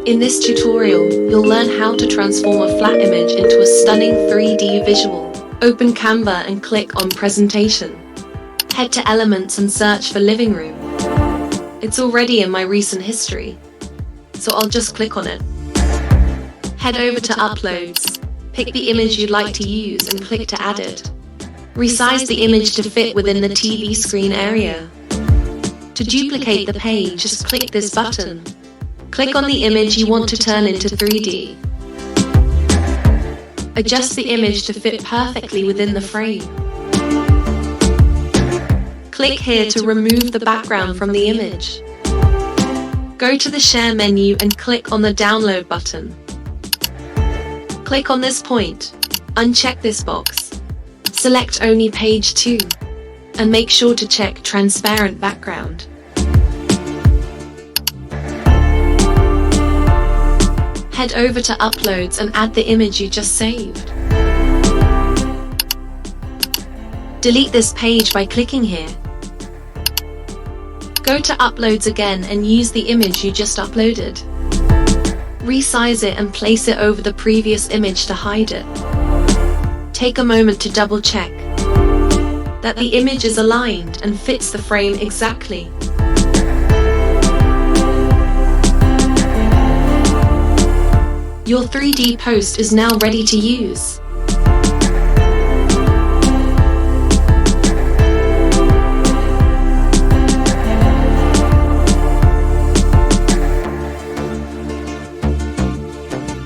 In this tutorial, you'll learn how to transform a flat image into a stunning 3D visual. Open Canva and click on Presentation. Head to Elements and search for Living Room. It's already in my recent history, so I'll just click on it. Head over to Uploads. Pick the image you'd like to use and click to add it. Resize the image to fit within the TV screen area. To duplicate the page, just click this button. Click on the image you want to turn into 3D. Adjust the image to fit perfectly within the frame. Click here to remove the background from the image. Go to the Share menu and click on the Download button. Click on this point. Uncheck this box. Select only Page 2. And make sure to check Transparent Background. Head over to Uploads and add the image you just saved. Delete this page by clicking here. Go to Uploads again and use the image you just uploaded. Resize it and place it over the previous image to hide it. Take a moment to double check that the image is aligned and fits the frame exactly. Your 3D post is now ready to use.